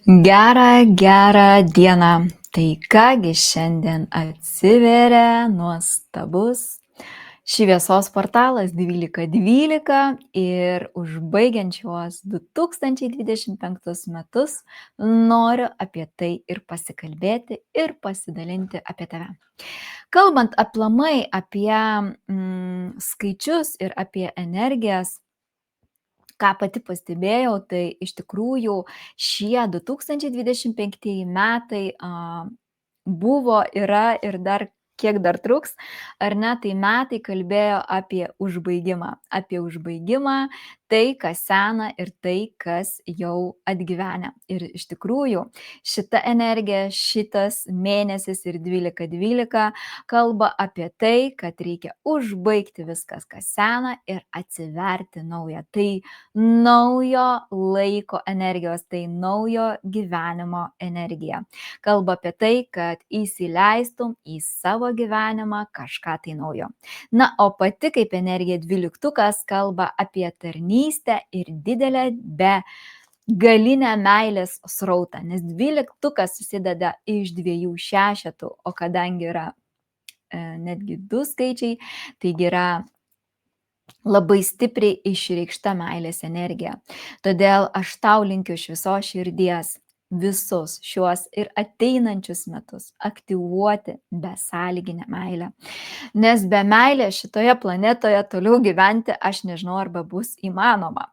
Gerą dieną. Tai kągi šiandien atsiveria nuostabus šviesos portalas 1212 ir užbaigiant šiuos 2025 metus noriu apie tai ir pasikalbėti ir pasidalinti apie tave. Kalbant aplamai apie skaičius ir apie energijas, ką pati pastebėjau, tai iš tikrųjų šie 2025 metai buvo, yra ir dar kiek dar truks, ar ne, tai metai kalbėjo apie užbaigimą, tai, kas sena ir tai, kas jau atgyvenę. Ir iš tikrųjų šita energija, šitas mėnesis ir 12-12 kalba apie tai, kad reikia užbaigti viskas, kas sena ir atsiverti naują. Tai naujo laiko energijos, tai naujo gyvenimo energija. Kalba apie tai, kad įsileistum į savo gyvenimą kažką tai naujo. Na, o pati kaip energija 12 kalba apie tarnystę ir didelę begalinę meilės srautą, nes 12 susideda iš 2 šešetų, o kadangi yra netgi 2 skaičiai, taigi yra labai stipriai išreikšta meilės energija. Todėl aš tau linkiu iš visos širdies visus šiuos ir ateinančius metus aktyvuoti besąlyginę meilę. Nes be meilės šitoje planetoje toliau gyventi aš nežinau, arba bus įmanoma.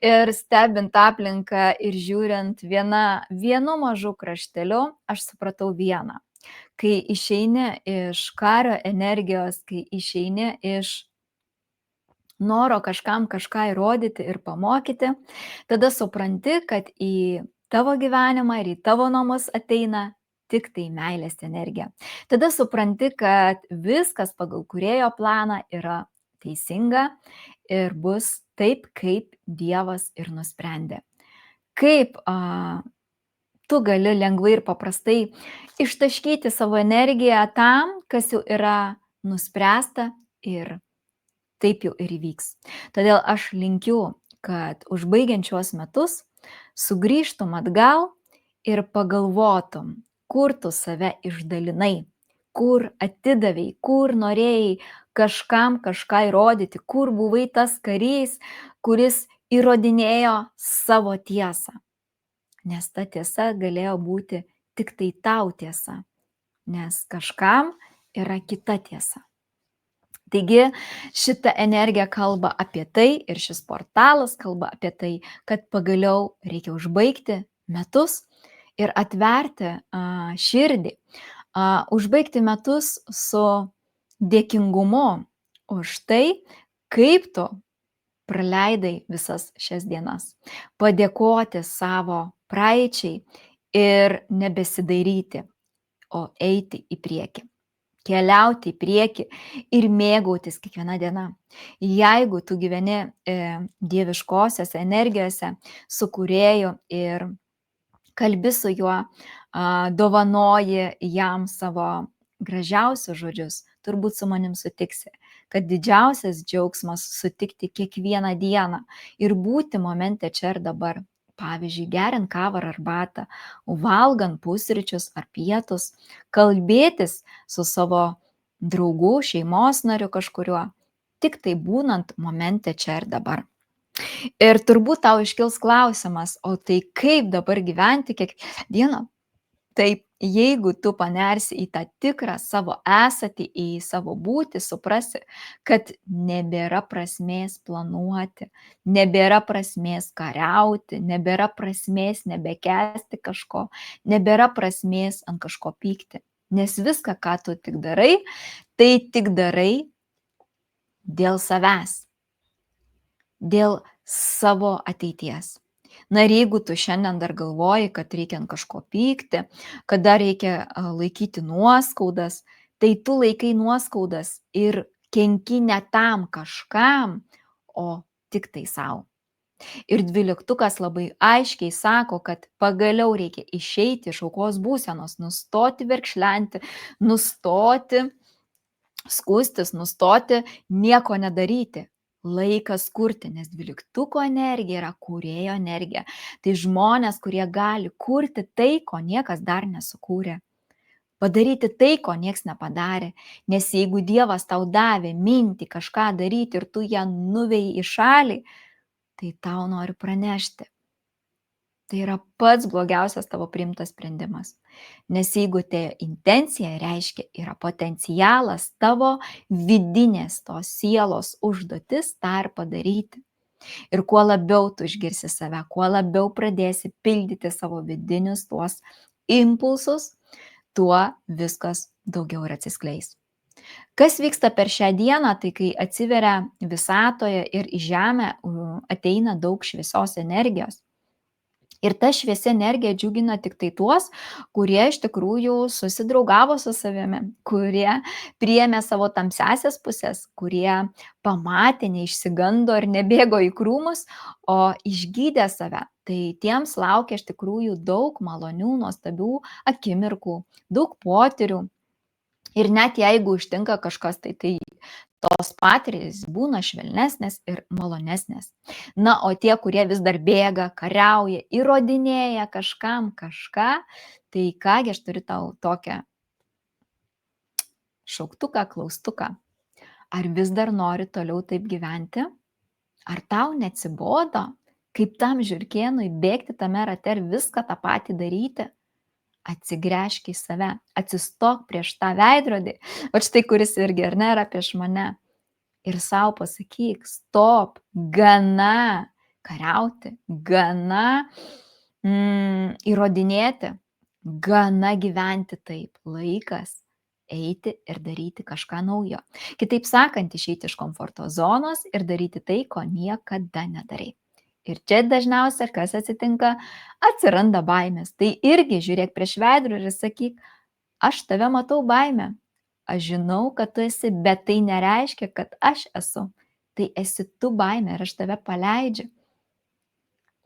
Ir stebint aplinką ir žiūrint vienu mažu krašteliu, aš supratau vieną. Kai išeini iš kario energijos, kai išeini iš noro kažkam kažką įrodyti ir pamokyti, tada supranti, kad į tavo gyvenimą ir į tavo namus ateina tik tai meilės energija. Tada supranti, kad viskas pagal kūrėjo planą yra teisinga ir bus taip, kaip Dievas ir nusprendė. Kaip tu gali lengvai ir paprastai ištaškyti savo energiją tam, kas jau yra nuspręsta ir taip jau ir įvyks. Todėl aš linkiu, kad užbaigiant šiuos metus sugrįžtum atgal ir pagalvotum, kur tu save išdalinai, kur atidavei, kur norėjai kažkam kažką įrodyti, kur buvai tas karys, kuris įrodinėjo savo tiesą. Nes ta tiesa galėjo būti tik tai tau tiesa, nes kažkam yra kita tiesa. Taigi šita energija kalba apie tai ir šis portalas kalba apie tai, kad pagaliau reikia užbaigti metus ir atverti širdį. Užbaigti metus su dėkingumu už tai, kaip tu praleidai visas šias dienas. Padėkoti savo praeičiai ir nebesidairyti, o eiti į priekį. Keliauti į priekį ir mėgautis kiekviena diena. Jeigu tu gyveni dieviškosiose energijose su kūrėju ir kalbi su juo, dovanoji jam savo gražiausius žodžius, turbūt su manim sutiksi, kad didžiausias džiaugsmas sutikti kiekvieną dieną ir būti momente čia ir dabar. Pavyzdžiui, geriant kavą ar arbatą, valgant pusryčius ar pietus, kalbėtis su savo draugu, šeimos nariu kažkuriuo, tik tai būnant momente čia ir dabar. Ir turbūt tau iškils klausimas, o tai kaip dabar gyventi kiekvieną dieną? Taip, jeigu tu panersi į tą tikrą savo esatį, į savo būtį, suprasi, kad nebėra prasmės planuoti, nebėra prasmės kariauti, nebėra prasmės nebekęsti kažko, nebėra prasmės ant kažko pykti. Nes viską, ką tu tik darai, tai tik darai dėl savęs, dėl savo ateities. Na ir jeigu tu šiandien dar galvoji, kad reikia ant kažko pykti, kad dar reikia laikyti nuoskaudas, tai tu laikai nuoskaudas ir kenki ne tam kažkam, o tik tai savo. Ir 12 labai aiškiai sako, kad pagaliau reikia išeiti iš aukos būsenos, nustoti verkšlenti, nustoti skųstis, nustoti nieko nedaryti. Laikas kurti, nes 12 energija yra kūrėjo energija. Tai žmonės, kurie gali kurti tai, ko niekas dar nesukūrė. Padaryti tai, ko nieks nepadarė. Nes jeigu Dievas tau davė mintį kažką daryti ir tu ją nuvei į šalį, tai tau noriu pranešti. Tai yra pats blogiausias tavo priimtas sprendimas. Nes jeigu tai intencija reiškia, yra potencialas tavo vidinės tos sielos užduotis tą ir padaryti. Ir kuo labiau tu išgirsi save, kuo labiau pradėsi pildyti savo vidinius tuos impulsus, tuo viskas daugiau ir atsiskleis. Kas vyksta per šią dieną, tai kai atsiveria visatoje ir į žemę ateina daug šviesios energijos. Ir ta šviesi energija džiugina tik tai tuos, kurie iš tikrųjų susidraugavo su savimi, kurie priėmė savo tamsiasias pusės, kurie pamatė, neišsigando ir nebėgo į krūmus, o išgydė save. Tai tiems laukia iš tikrųjų daug malonių, nuostabių akimirkų, daug potyrių. Ir net jeigu ištinka kažkas, tai tos patirtys būna švelnesnės ir malonesnės. Na, o tie, kurie vis dar bėga, kariauja, įrodinėja kažkam kažką, tai kągi aš turiu tau tokią šauktuką, klaustuką. Ar vis dar nori toliau taip gyventi? Ar tau neatsibodo, kaip tam žiurkėnui bėgti tame rate ir viską tą patį daryti? Atsigręžk į save, atsistok prieš tą veidrodį, o štai kuris irgi ar ne yra prieš mane. Ir savo pasakyk, stop, gana kariauti, gana įrodinėti, gana gyventi taip, laikas eiti ir daryti kažką naujo. Kitaip sakant, išeiti iš komforto zonos ir daryti tai, ko niekada nedarai. Ir čia dažniausiai, kas atsitinka, atsiranda baimės. Tai irgi žiūrėk prieš veidrodį ir sakyk, aš tave matau baimę. Aš žinau, kad tu esi, bet tai nereiškia, kad aš esu. Tai esi tu baimė ir aš tave paleidžiu.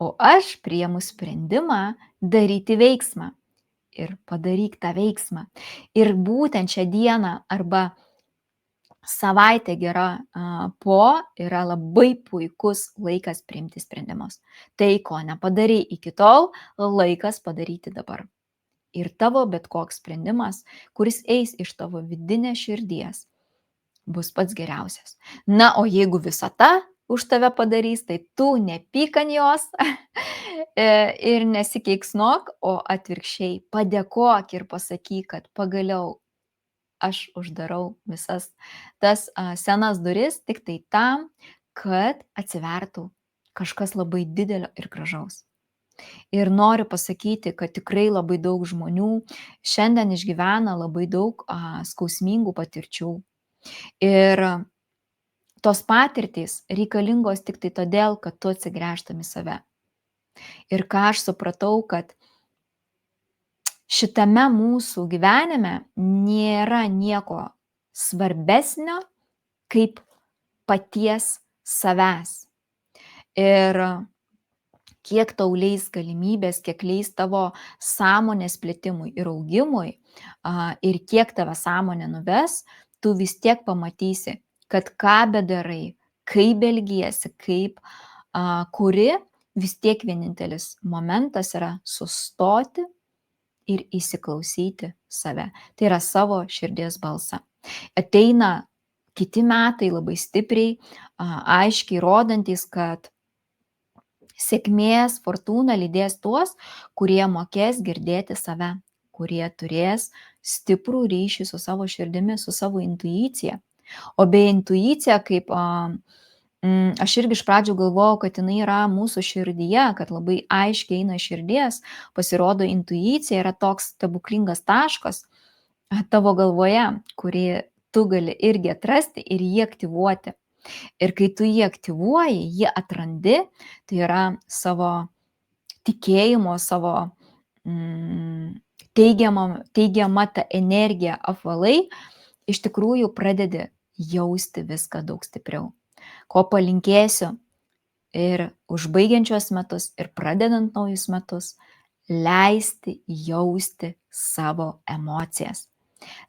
O aš priimu sprendimą daryti veiksmą. Ir padaryk tą veiksmą. Ir būtent šią dieną arba savaitė gera po yra labai puikus laikas priimti sprendimus. Tai, ko nepadarai iki tol, laikas padaryti dabar. Ir tavo bet koks sprendimas, kuris eis iš tavo vidinės širdies, bus pats geriausias. Na, o jeigu visata už tave padarys, tai tu nepyk ant jos ir nesikeiksnok, o atvirkščiai padėkok ir pasakyk, kad pagaliau aš uždarau visas tas senas duris tik tai tam, kad atsivertų kažkas labai didelio ir gražaus. Ir noriu pasakyti, kad tikrai labai daug žmonių šiandien išgyvena labai daug skausmingų patirčių. Ir tos patirtys reikalingos tik tai todėl, kad tu atsigręžtum į save. Ir ką aš supratau, kad šitame mūsų gyvenime nėra nieko svarbesnio kaip paties savęs. Ir kiek tau leis galimybės, kiek leis tavo sąmonės plėtimui ir augimui ir kiek tave sąmonė nuves, tu vis tiek pamatysi, kad ką bedarai, kaip elgiesi, kaip kuri, vis tiek vienintelis momentas yra sustoti ir įsiklausyti save. Tai yra savo širdies balsą. Ateina kiti metai labai stipriai, aiškiai rodantis, kad sėkmės, fortūna lydės tuos, kurie mokės girdėti save, kurie turės stiprų ryšį su savo širdimi, su savo intuicija. O be intuicija, kaip aš irgi iš pradžių galvojau, kad jinai yra mūsų širdyje, kad labai aiškiai eina širdies, pasirodo intuicija yra toks stebuklingas taškas tavo galvoje, kurį tu gali irgi atrasti ir jį aktyvuoti. Ir kai tu jį aktyvuoji, jį atrandi, tai yra savo tikėjimo, savo teigiama ta energija apvalai, iš tikrųjų pradedi jausti viską daug stipriau. Ko palinkėsiu ir užbaigiančios metus, ir pradedant naujus metus, leisti jausti savo emocijas.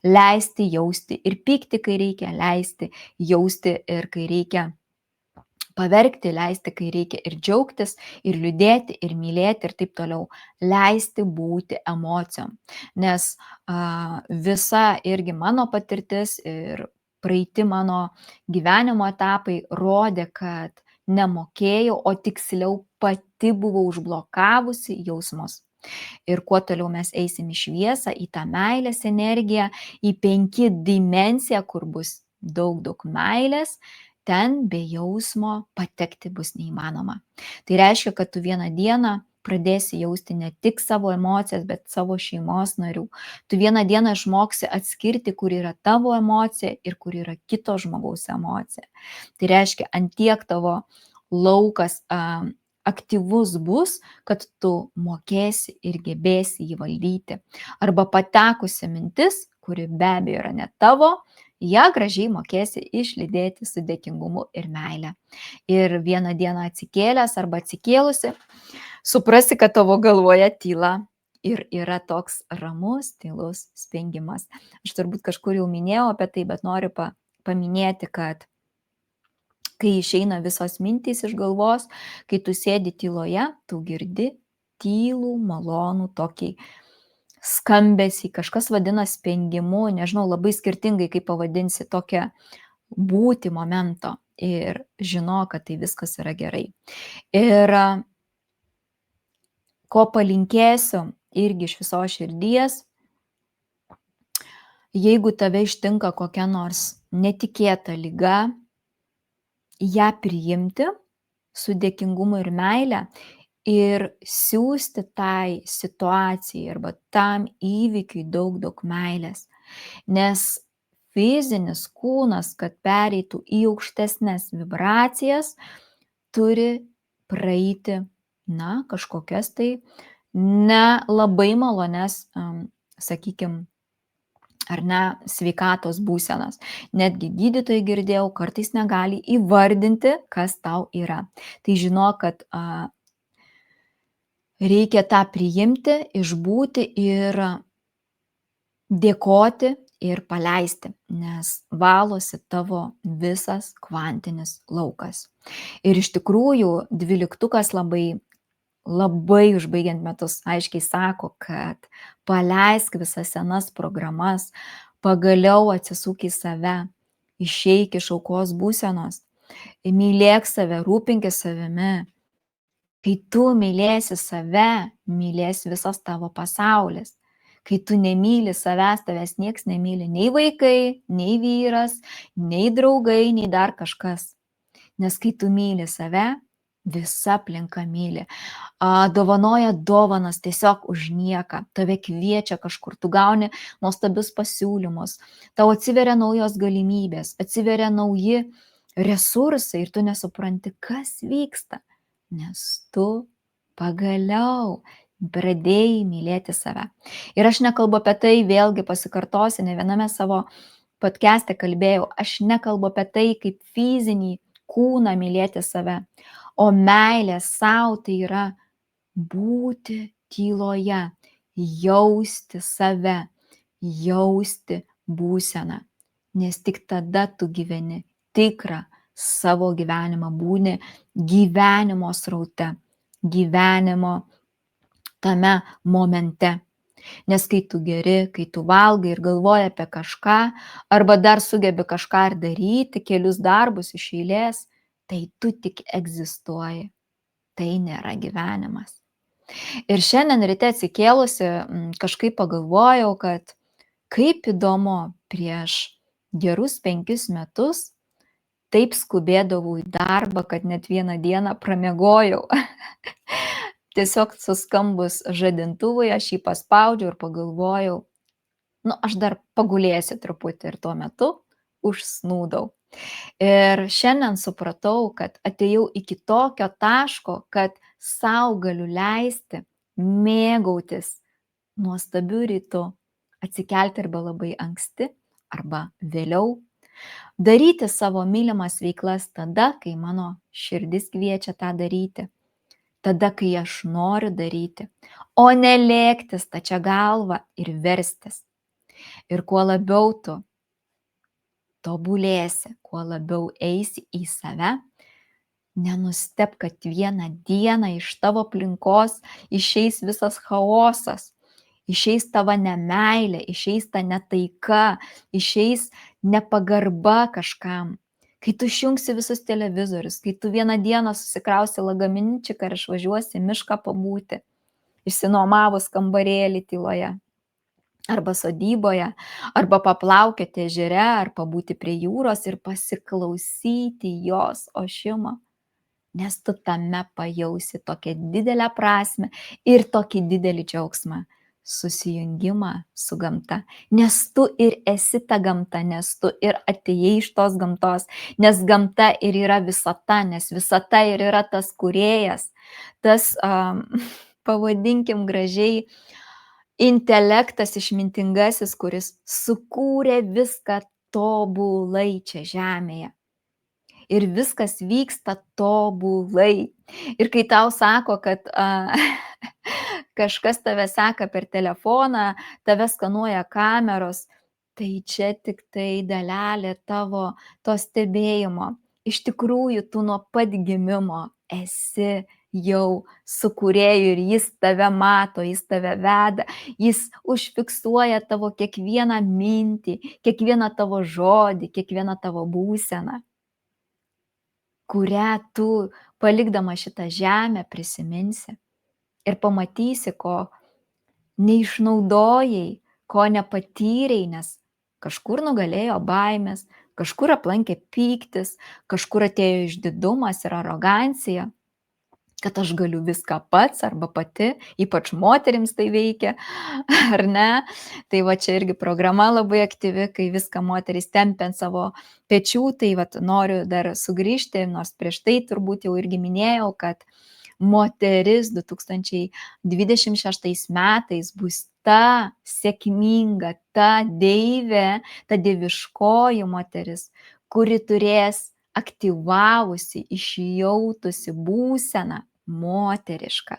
Leisti jausti ir pykti, kai reikia, leisti jausti ir kai reikia Paverkti, leisti, kai reikia ir džiaugtis, ir liūdėti, ir mylėti, ir taip toliau. Leisti būti emocijom. Nes visa irgi mano patirtis ir praeiti mano gyvenimo etapai rodė, kad nemokėjau, o tiksliau pati buvau užblokavusi jausmus. Ir kuo toliau mes eisim į šviesą, į tą meilės energiją, į 5 dimensiją, kur bus daug meilės, ten be jausmo patekti bus neįmanoma. Tai reiškia, kad tu vieną dieną pradėsi jausti ne tik savo emocijas, bet savo šeimos narių. Tu vieną dieną išmoksi atskirti, kur yra tavo emocija ir kur yra kito žmogaus emocija. Tai reiškia, ant tiek tavo laukas aktyvus bus, kad tu mokėsi ir gebėsi jį valdyti. Arba patekusi mintis, kuri be abejo yra ne tavo, ją gražiai mokėsi išlydėti su dėkingumu ir meile. Ir vieną dieną atsikėlęs arba atsikėlusi, suprasi, kad tavo galvoje tyla ir yra toks ramus, tylus spengimas. Aš turbūt kažkur jau minėjau apie tai, bet noriu paminėti, kad kai išeina visos mintys iš galvos, kai tu sėdi tyloje, tu girdi tylų, malonų tokį skambesį, kažkas vadina spengimu, nežinau, labai skirtingai kaip pavadinsi tokią būti momento ir žino, kad tai viskas yra gerai. Ir ko palinkėsiu irgi iš visos širdies, jeigu tave ištinka kokia nors netikėta liga, ją priimti su dėkingumu ir meile ir siųsti tai situacijai arba tam įvykiui daug meilės. Nes fizinis kūnas, kad pereitų į aukštesnes vibracijas, turi praeiti, kažkokias tai nelabai malones, sakykime, ar ne, sveikatos būsenas. Netgi gydytojai, girdėjau, kartais negali įvardinti, kas tau yra. Tai žinok, kad reikia tą priimti, išbūti ir dėkoti ir paleisti, nes valosi tavo visas kvantinis laukas. Ir iš tikrųjų 12 labai užbaigiant metus aiškiai sako, kad paleisk visas senas programas, pagaliau atsisuk į save, išeik iš aukos būsenos, mylėk save, rūpinkis savimi. Kai tu mylėsi save, mylės visas tavo pasaulis. Kai tu nemyli savęs, tavęs nieks nemyli, nei vaikai, nei vyras, nei draugai, nei dar kažkas. Nes kai tu myli save, visa aplinka myli. Dovanoja dovanas tiesiog už nieką, tave kviečia kažkur, tu gauni nuostabius pasiūlymus, tau atsiveria naujos galimybės, atsiveria nauji resursai ir tu nesupranti, kas vyksta, nes tu pagaliau pradėjai mylėti save. Ir aš nekalbu apie tai, vėlgi pasikartosiu, ne viename savo podcast'e kalbėjau, aš nekalbu apie tai, kaip fizinį kūną mylėti save, o meilė sau tai yra būti tyloje, jausti save, jausti būseną, nes tik tada tu gyveni tikrą savo gyvenimą, būni gyvenimo sraute, gyvenimo tame momente. Nes kai tu geri, kai tu valgai ir galvoji apie kažką, arba dar sugebi kažką ir daryti, kelius darbus iš eilės, tai tu tik egzistuoji. Tai nėra gyvenimas. Ir šiandien ryte atsikėlusi kažkaip pagalvojau, kad kaip įdomu, prieš gerus 5 metus taip skubėdavau į darbą, kad net vieną dieną pramiegojau. Tiesiog suskambus žadintuvui, aš jį paspaudžiau ir pagalvojau, aš dar pagulėsiu truputį ir tuo metu užsnūdau. Ir šiandien supratau, kad atėjau iki tokio taško, kad sau galiu leisti mėgautis nuostabiu rytu, atsikelti arba labai anksti, arba vėliau, daryti savo mylimas veiklas tada, kai mano širdis kviečia tą daryti, tada, kai aš noriu daryti, o ne lėkti stačia galva ir verstis. Ir kuo labiau tu tobulėsi, kuo labiau eisi į save, Nenusteb, kad vieną dieną iš tavo aplinkos išeis visas chaosas, išeis tavo nemeilė, išeis ta netaika, išeis nepagarba kažkam. Kai tu išjungsi visus televizorius, kai tu vieną dieną susikrausi lagaminčiką ir išvažiuosi į mišką pabūti, išsinuomavus kambarėlį tyloje arba sodyboje, arba paplaukioti ežere, ar pabūti prie jūros ir pasiklausyti jos ošimo, nes tu tame pajausi tokią didelę prasmę ir tokį didelį džiaugsmą, susijungimą su gamta, nes tu ir esi ta gamta, nes tu ir atėjai iš tos gamtos, nes gamta ir yra visata, nes visata ir yra tas kūrėjas, tas, pavadinkim gražiai, intelektas išmintingasis, kuris sukūrė viską tobulai čia žemėje. Ir viskas vyksta tobulai. Ir kai tau sako, kad kažkas tave seka per telefoną, tave skanuoja kameros, tai čia tik tai dalelė tavo to stebėjimo. Iš tikrųjų, tu nuo pat gimimo esi jau su kūrėju ir jis tave mato, jis tave veda, jis užfiksuoja tavo kiekvieną mintį, kiekvieną tavo žodį, kiekvieną tavo būseną, kurią tu, palikdama šitą žemę, prisiminsi ir pamatysi, ko neišnaudojai, ko nepatyrei, nes kažkur nugalėjo baimės, kažkur aplankė pyktis, kažkur atėjo išdidumas ir arogancija, kad aš galiu viską pats arba pati, ypač moterims tai veikia, ar ne? Tai va čia irgi programa labai aktyvi, kai viską moteris tempia ant savo pečių, tai va noriu dar sugrįžti, nors prieš tai turbūt jau irgi minėjau, kad moteris 2026 metais bus ta sėkminga, ta deivė, ta dieviškoji moteris, kuri turės aktyvavusi, išjautusi būseną moterišką.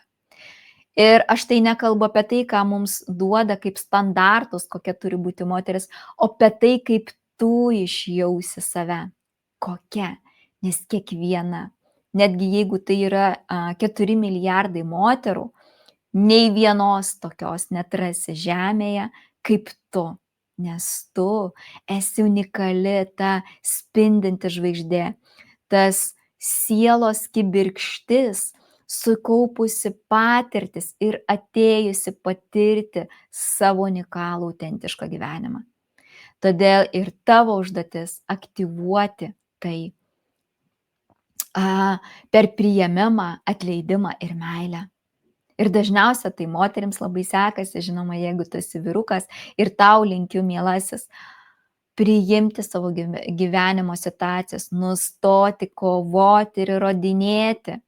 Ir aš tai nekalbu apie tai, ką mums duoda kaip standartus, kokia turi būti moteris, o apie tai, kaip tu išjausi save. Kokia? Nes kiekviena, netgi jeigu tai yra 4 milijardai moterų, nei vienos tokios netrasi žemėje kaip tu. Nes tu esi unikali, ta spindinti žvaigždė, tas sielos kibirkštis, sukaupusi patirtis ir atėjusi patirti savo unikalų, autentišką gyvenimą. Todėl ir tavo užduotis aktyvuoti tai per priėmimą, atleidimą ir meilę. Ir dažniausia tai moterims labai sekasi, žinoma, jeigu tu esi vyrukas, ir tau linkiu, mielasis, priimti savo gyvenimo situacijas, nustoti kovoti ir įrodinėti,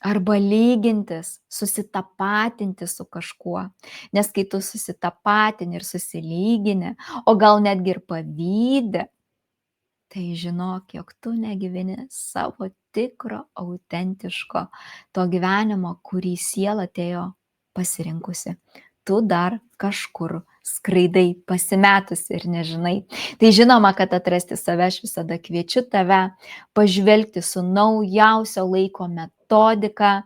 arba lygintis, susitapatinti su kažkuo. Nes kai tu susitapatini ir susilygini, o gal netgi ir pavydi, tai žinok, jog tu negyveni savo tikro, autentiško to gyvenimo, kurį siela atėjo pasirinkusi. Tu dar kažkur skraidai pasimetusi ir nežinai. Tai žinoma, kad atrasti save aš visada kviečiu tave pažvelgti su naujausio laiko metodika,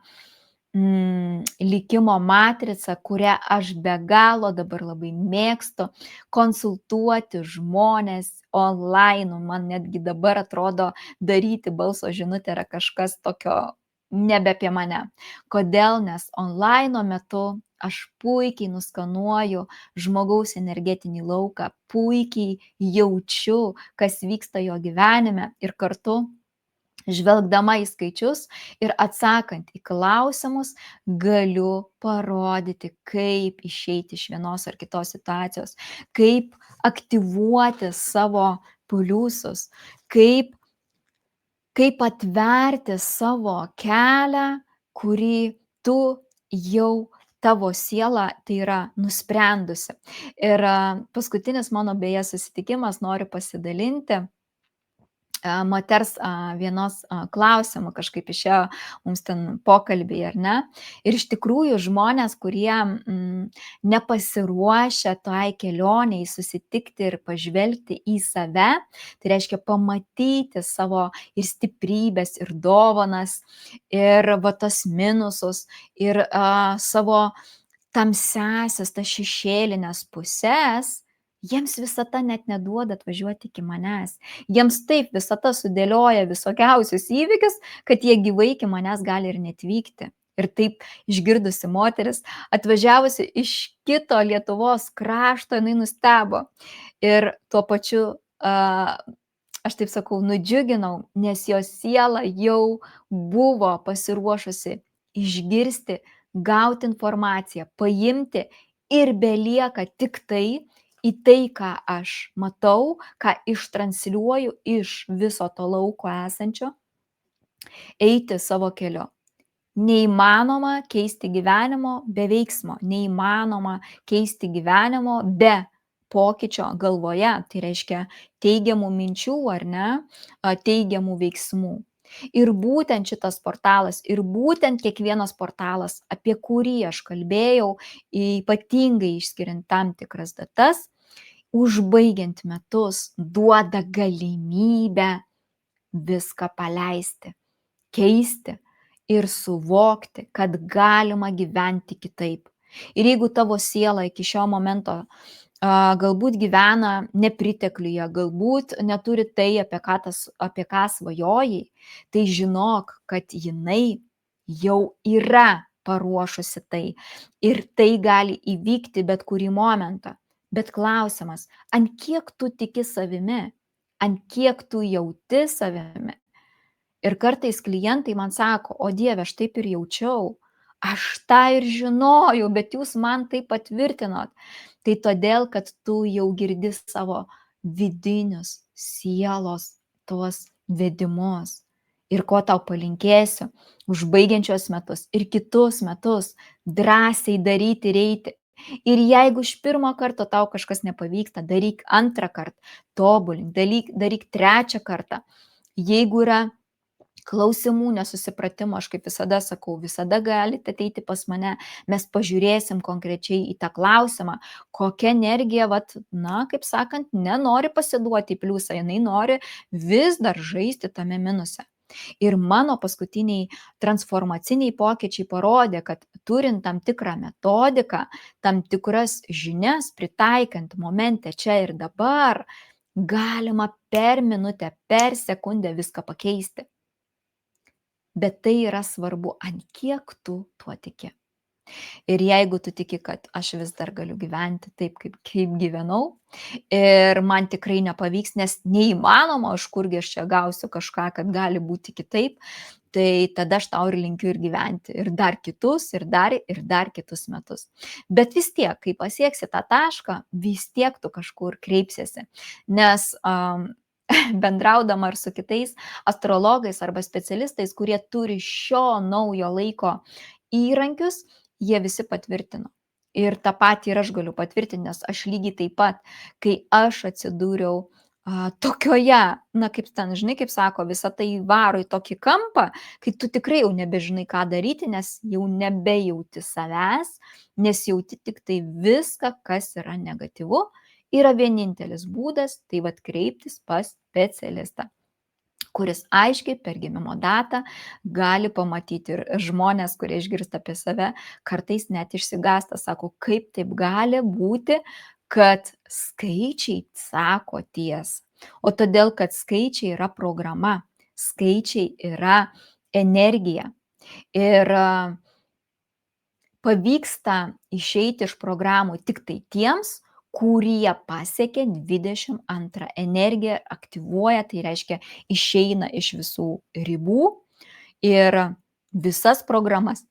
likimo matrica, kurią aš be galo dabar labai mėgstu konsultuoti žmonės online. Man netgi dabar atrodo daryti balso žinutę yra kažkas tokio nebe apie mane. Kodėl? Nes online metu aš puikiai nuskanuoju žmogaus energetinį lauką, puikiai jaučiu, kas vyksta jo gyvenime ir kartu žvelgdama į skaičius ir atsakant į klausimus, galiu parodyti, kaip išeiti iš vienos ar kitos situacijos, kaip aktyvuoti savo pliusus, kaip atverti savo kelią, kurį tu jau tavo siela tai yra nusprendusi. Ir paskutinis mano beje susitikimas, noriu pasidalinti. moters vienos klausimų kažkaip išėjo mums ten pokalbiai, ar ne? Ir iš tikrųjų žmonės, kurie nepasiruošę tai kelioniai susitikti ir pažvelgti į save, tai reiškia pamatyti savo ir stiprybės, ir dovanas, ir va tas minusus, ir savo tamsiąsias, tas šešėlinės pusės, jiems visata net neduoda atvažiuoti iki manęs. Jiems taip visata sudėlioja visokiausius įvykius, kad jie gyvai iki manęs gali ir neatvykti. Ir taip išgirdusi moteris, atvažiavusi iš kito Lietuvos krašto, jinai nustebo. Ir tuo pačiu, aš taip sakau, nudžiuginau, nes jos siela jau buvo pasiruošusi išgirsti, gauti informaciją, paimti ir belieka tik tai į tai, ką aš matau, ką ištransliuoju iš viso to lauko esančio, eiti savo keliu. Neįmanoma keisti gyvenimo be veiksmo, neįmanoma keisti gyvenimo be pokyčio galvoje, tai reiškia teigiamų minčių ar ne, teigiamų veiksmų. Ir būtent šitas portalas, ir būtent kiekvienas portalas, apie kurį aš kalbėjau, ypatingai išskiriant tam tikras datas, užbaigiant metus, duoda galimybę viską paleisti, keisti ir suvokti, kad galima gyventi kitaip. Ir jeigu tavo siela iki šio momento galbūt gyvena nepritekliuje, galbūt neturi tai, apie ką svajojai, tai žinok, kad jinai jau yra paruošusi tai. Ir tai gali įvykti bet kurį momentą. Bet klausimas, ant kiek tu tiki savimi, ant kiek tu jauti savimi. Ir kartais klientai man sako, o Dieve, aš taip ir jaučiau, aš tą ir žinojau, bet jūs man tai patvirtinot. Tai todėl, kad tu jau girdi savo vidinius sielos tuos vedimus. Ir ko tau palinkėsiu, užbaigiančios metus ir kitus metus drąsiai daryti ir eiti. Ir jeigu iš pirmo karto tau kažkas nepavyksta, daryk antrą kartą, tobulink, daryk trečią kartą. Jeigu yra klausimų, nesusipratimo, aš kaip visada sakau, visada galite ateiti pas mane, mes pažiūrėsim konkrečiai į tą klausimą, kokia energija, kaip sakant, nenori pasiduoti į pliusą, jinai nori vis dar žaisti tame minuse. Ir mano paskutiniai transformaciniai pokyčiai parodė, kad turint tam tikrą metodiką, tam tikras žinias, pritaikant momente čia ir dabar, galima per minutę, per sekundę viską pakeisti. Bet tai yra svarbu, ant kiek tu tuo tiki. Ir jeigu tu tiki, kad aš vis dar galiu gyventi taip, kaip gyvenau, ir man tikrai nepavyks, nes neįmanoma, iš kurgi aš čia gausiu kažką, kad gali būti kitaip, tai tada aš tau ir linkiu ir gyventi, ir dar kitus, ir dar kitus metus. Bet vis tiek, kai pasieksi tą tašką, vis tiek tu kažkur kreipsiesi, nes bendraudama ir su kitais astrologais arba specialistais, kurie turi šio naujo laiko įrankius, jie visi patvirtino. Ir tą patį ir aš galiu patvirtinti, nes aš lygiai taip pat, kai aš atsidūriau tokioje, kaip ten, žinai, kaip sako, visą tai varo į tokį kampą, kai tu tikrai jau nebežinai, ką daryti, nes jau nebejauti savęs, nes jauti tik tai viską, kas yra negatyvu. Yra vienintelis būdas, tai kreiptis pas specialistą, kuris aiškiai per gimimo datą gali pamatyti. Ir žmonės, kurie išgirsta apie save, kartais net išsigąsta, sako, kaip taip gali būti, kad skaičiai sako tiesą. O todėl, kad skaičiai yra programa, skaičiai yra energija. Ir pavyksta išeiti iš programų tik tai tiems, kurie pasiekia 22 energiją, aktyvuoja, tai reiškia išeina iš visų ribų ir visas programas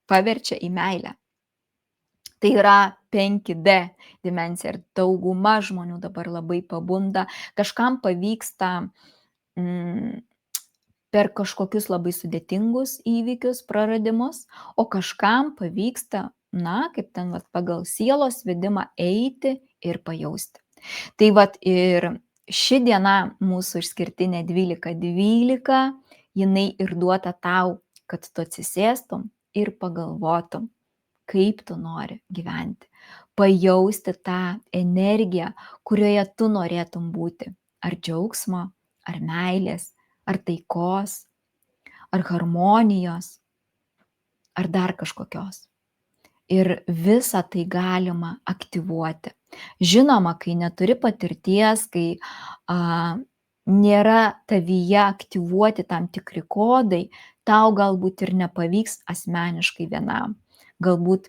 paverčia į meilę. Tai yra 5D dimensija ir dauguma žmonių dabar labai pabunda, kažkam pavyksta per kažkokius labai sudėtingus įvykius, praradimus, o kažkam pavyksta, kaip ten pagal sielos vedimą eiti ir pajausti. Tai ir ši diena mūsų išskirtinė 12.12, jinai ir duota tau, kad tu atsisėstum ir pagalvotum, kaip tu nori gyventi. Pajausti tą energiją, kurioje tu norėtum būti. Ar džiaugsmo, ar meilės, ar taikos, ar harmonijos, ar dar kažkokios. Ir visą tai galima aktyvuoti. Žinoma, kai neturi patirties, kai nėra tavyje aktyvuoti tam tikri kodai, tau galbūt ir nepavyks asmeniškai vienam. Galbūt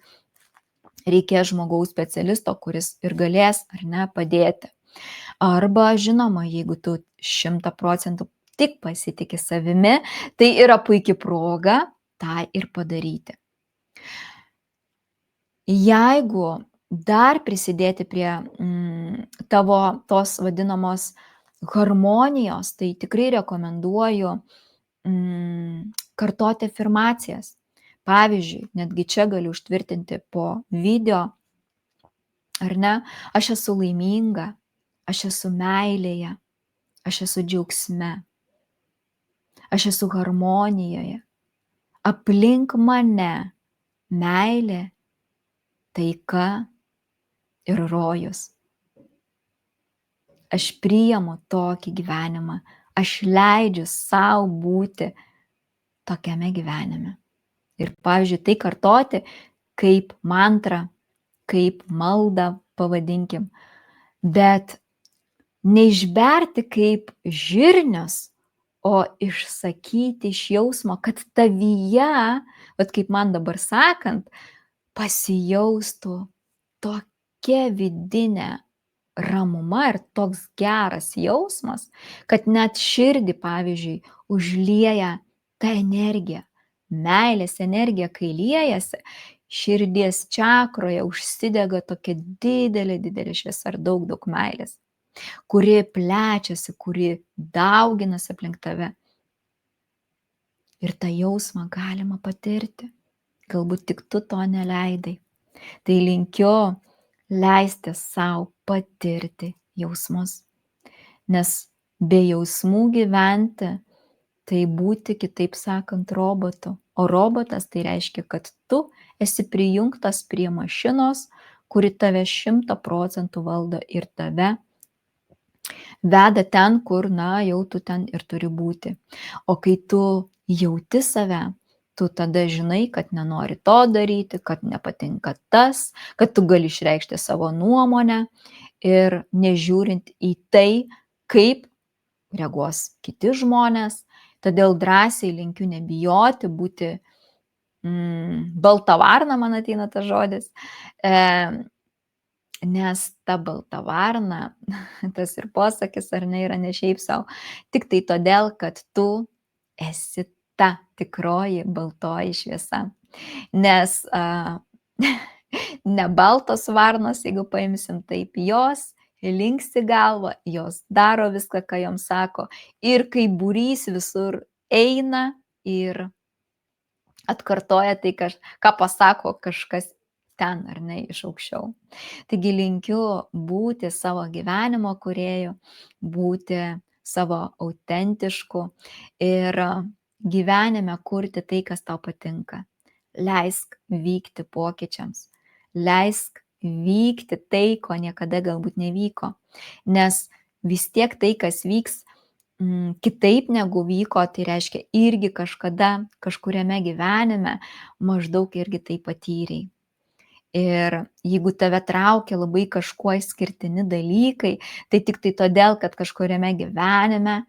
reikės žmogaus specialisto, kuris ir galės ar ne padėti. Arba, žinoma, jeigu tu 100% tik pasitiki savimi, tai yra puikia proga tą ir padaryti. Jeigu dar prisidėti prie tavo tos vadinamos harmonijos, tai tikrai rekomenduoju kartoti afirmacijas. Pavyzdžiui, netgi čia galiu užtvirtinti po video, ar ne, aš esu laiminga, aš esu meilėje, aš esu džiaugsme, aš esu harmonijoje, aplink mane meilė, taika ir rojus. Aš priimu tokį gyvenimą, aš leidžiu savo būti tokiame gyvenime. Ir pavyzdžiui, tai kartoti kaip mantrą, kaip maldą, pavadinkim, bet neišberti kaip žirnius, o išsakyti iš jausmo, kad tavyje, vat kaip man dabar sakant, pasijaustų tokia vidinė ramuma ir toks geras jausmas, kad net širdį, pavyzdžiui, užlieja ta energija, meilės energija, kai liejasi, širdies čakroje užsidega tokia didelė šviesa ir daug meilės, kuri plečiasi, kuri dauginasi aplink tave. Ir tą jausmą galima patirti. Galbūt tik tu to neleidai. Tai linkiu leisti savo patirti jausmus. Nes be jausmų gyventi, tai būti, kitaip sakant, robotu. O robotas tai reiškia, kad tu esi prijungtas prie mašinos, kuri tave 100% valdo ir tave veda ten, kur, jau tu ten ir turi būti. O kai tu jauti save, tu tada žinai, kad nenori to daryti, kad nepatinka tas, kad tu gali išreikšti savo nuomonę ir nežiūrint į tai, kaip reaguos kiti žmonės. Todėl drąsiai linkiu nebijoti, būti balta varna, man ateina tas žodis, nes ta balta varna, tas ir posakis, ar ne, yra ne šiaip savo, tik tai todėl, kad tu esi ta tikroji baltoji šviesa. Nes ne baltos varnos, jeigu paimsim taip, jos linksi galvą, jos daro viską, ką joms sako, ir kai būrys visur eina ir atkartoja tai, ką pasako kažkas ten, ar ne, iš aukščiau. Taigi linkiu būti savo gyvenimo kūrėju, būti savo autentišku ir gyvenime kurti tai, kas tau patinka. Leisk vykti pokyčiams, leisk vykti tai, ko niekada galbūt nevyko, nes vis tiek tai, kas vyks kitaip negu vyko, tai reiškia irgi kažkada, kažkuriame gyvenime maždaug irgi tai patyrei. Ir jeigu tave traukia labai kažkuo išskirtini dalykai, tai tik tai todėl, kad kažkuriame gyvenime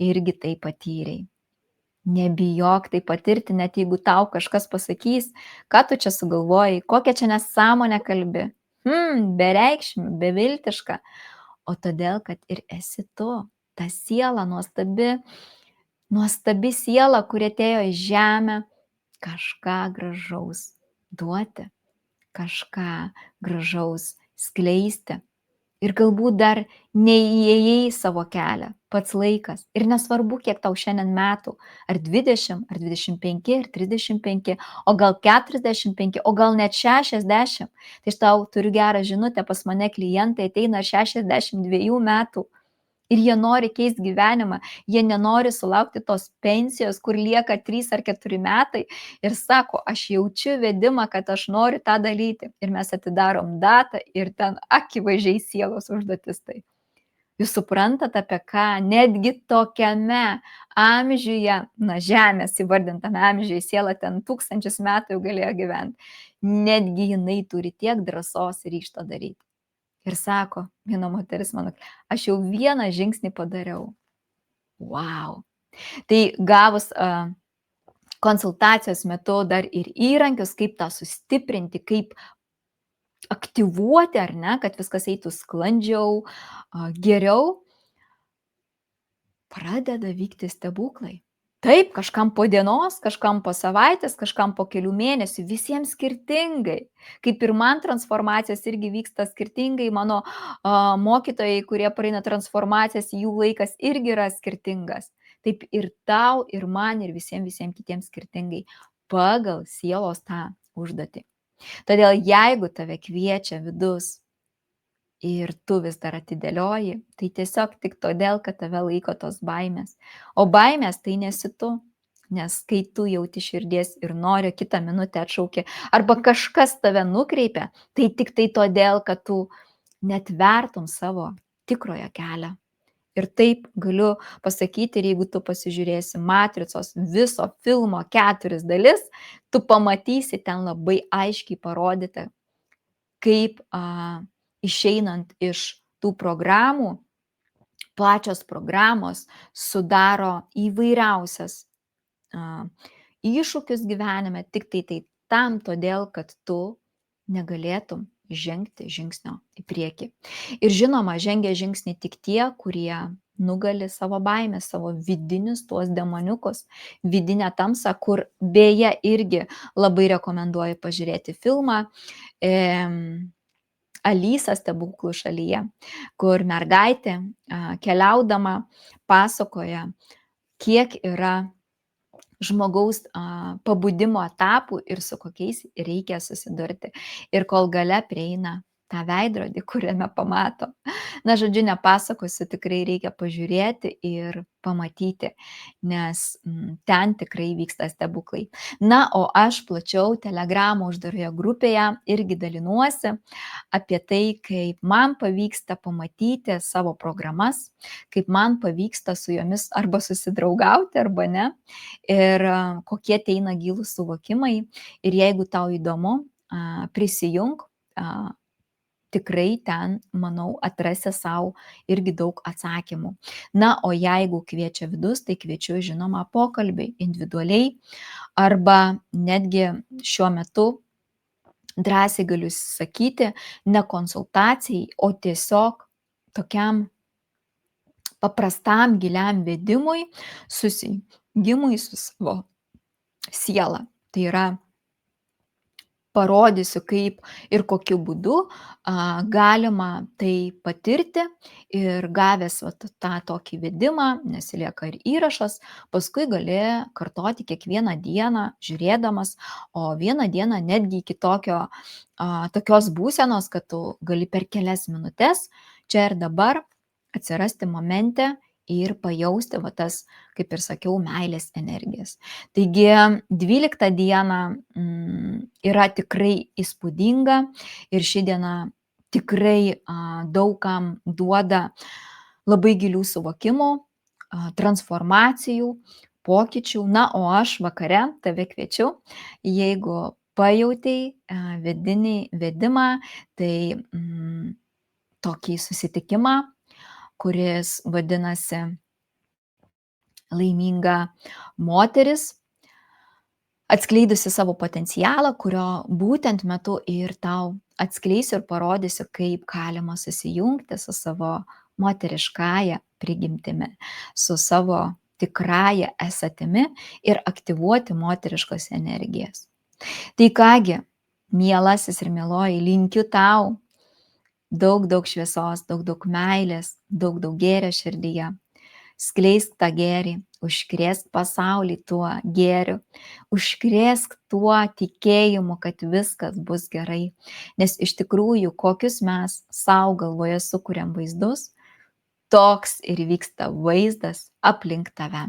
irgi tai patyrei. Nebijok tai patirti, net jeigu tau kažkas pasakys, ką tu čia sugalvojai, kokią čia nesąmonę kalbi, bereikšmį, beviltiška, o todėl, kad ir esi tu, ta siela nuostabi siela, kuri atėjo į žemę kažką gražaus duoti, kažką gražaus skleisti. Ir galbūt dar neįėjai savo kelią, pats laikas. Ir nesvarbu, kiek tau šiandien metų, ar 20, ar 25, ar 35, o gal 45, o gal net 60. Tai aš tau turiu gerą žinutę, pas mane klientai ateina 62 metų ir jie nori keisti gyvenimą, jie nenori sulaukti tos pensijos, kur lieka 3 ar 4 metai ir sako, aš jaučiu vedimą, kad aš noriu tą daryti. Ir mes atidarom datą ir ten akivaizdžiai sielos užduotis tai. Jūs suprantate, apie ką netgi tokiame amžiuje, Žemės įvardintame amžiuje, siela ten 1000 metų jau galėjo gyventi, netgi jinai turi tiek drąsos ir ryžto daryti. Ir sako, viena moteris mano, aš jau vieną žingsnį padariau. Wow. Tai gavus konsultacijos metu dar ir įrankius, kaip tą sustiprinti, kaip aktyvuoti, ar ne, kad viskas eitų sklandžiau, geriau, pradeda vykti stebuklai. Taip, kažkam po dienos, kažkam po savaitės, kažkam po kelių mėnesių, visiems skirtingai. Kaip ir man transformacijos irgi vyksta skirtingai, mano mokytojai, kurie praeina transformacijas, jų laikas irgi yra skirtingas. Taip ir tau, ir man, ir visiems kitiems skirtingai pagal sielos tą užduotį. Todėl jeigu tave kviečia vidus ir tu vis dar atidėlioji, tai tiesiog tik todėl, kad tave laiko tos baimės. O baimės tai nesi tu, nes kai tu jauti širdies ir nori kitą minutę atšauki, arba kažkas tave nukreipia, tai tik tai todėl, kad tu netvertum savo tikrojo kelio. Ir taip galiu pasakyti, ir jeigu tu pasižiūrėsi Matricos viso filmo 4 dalis, tu pamatysi ten labai aiškiai parodyti, kaip išeinant iš tų programų, pačios programos sudaro įvairiausias iššūkius gyvenime, tik tai tam todėl, kad tu negalėtum žengti žingsnio į priekį. Ir žinoma, žengia žingsnį tik tie, kurie nugali savo baimės, savo vidinius tuos demoniukus, vidinę tamsą, kur beje irgi labai rekomenduoju pažiūrėti filmą Alisa stebuklų šalyje, kur mergaitė keliaudama pasakoja, kiek yra žmogaus pabudimo etapų ir su kokiais reikia susidurti. Ir kol gale prieina tą veidrodį, kuriame pamato. Žodžiu, nepasakosiu, tikrai reikia pažiūrėti ir pamatyti, nes ten tikrai vyksta stebuklai. O aš plačiau Telegramo uždaroje grupėje irgi dalinuosi apie tai, kaip man pavyksta pamatyti savo programas, kaip man pavyksta su jomis arba susidraugauti, arba ne, ir kokie ateina gilūs suvokimai. Ir jeigu tau įdomu, prisijunk, tikrai ten, manau, atrasi savo irgi daug atsakymų. O jeigu kviečia vidus, tai kviečiu, žinoma, pokalbiai individualiai, arba netgi šiuo metu drąsiai galiu sakyti, ne konsultacijai, o tiesiog tokiam paprastam giliam vedimui, susijungimui su savo siela. Tai yra, parodysiu, kaip ir kokiu būdu galima tai patirti, ir gavęs tą tokį vedimą, nesilieka ir įrašas, paskui gali kartoti kiekvieną dieną, žiūrėdamas, o vieną dieną netgi iki tokios būsenos, kad tu gali per kelias minutes čia ir dabar atsirasti momente ir pajausti tas, kaip ir sakiau, meilės energijas. Taigi 12 diena yra tikrai įspūdinga ir ši diena tikrai daugam duoda labai gilių suvokimų, transformacijų, pokyčių. O aš vakare tave kviečiu, jeigu pajautei vidinį vedimą, tai tokį susitikimą, kuris vadinasi Laiminga moteris, atskleidusi savo potencialą, kurio būtent metu ir tau atskleisiu ir parodysiu, kaip galima susijungti su savo moteriškąja prigimtimi, su savo tikrąja esatimi ir aktyvuoti moteriškos energijas. Tai kągi, mielasis ir mieloji, linkiu tau daug šviesos, daug meilės, daug gėrio širdyje. Skleisk tą gėrį, užkrėsk pasaulį tuo gėriu, užkrėsk tuo tikėjimu, kad viskas bus gerai. Nes iš tikrųjų, kokius mes savo galvoje sukuriam vaizdus, toks ir vyksta vaizdas aplink tave.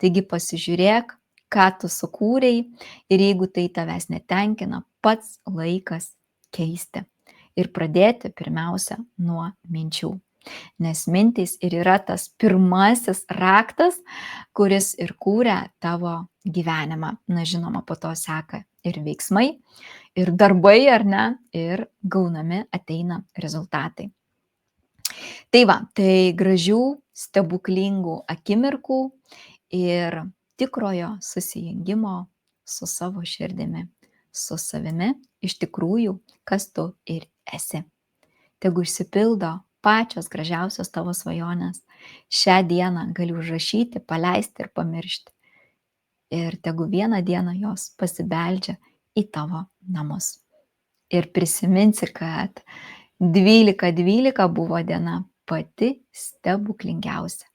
Taigi pasižiūrėk, ką tu sukūrei ir jeigu tai tavęs netenkina, pats laikas keisti. Ir pradėti pirmiausia nuo minčių. Nes mintys ir yra tas pirmasis raktas, kuris ir kūrė tavo gyvenimą. Na, žinoma, po to seka ir veiksmai, ir darbai, ar ne, ir gaunami ateina rezultatai. Tai va, tai gražių, stebuklingų akimirkų ir tikrojo susijungimo su savo širdimi, su savimi, iš tikrųjų, kas tu ir esi. Tegu išsipildo pačios gražiausios tavo svajonės. Šią dieną gali užrašyti, paleisti ir pamiršti. Ir tegu vieną dieną jos pasibeldžia į tavo namus. Ir prisiminsi, kad 12.12 buvo diena pati stebuklingiausia.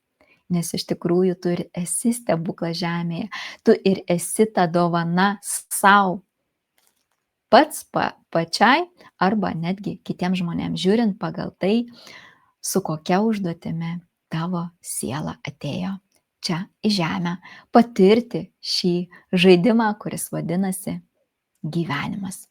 Nes iš tikrųjų tu ir esi stebuklas žemėje. Tu ir esi ta dovana sau. Pats pačiai arba netgi kitiems žmonėms, žiūrint pagal tai, su kokia užduotimi tavo siela atėjo čia į žemę patirti šį žaidimą, kuris vadinasi gyvenimas.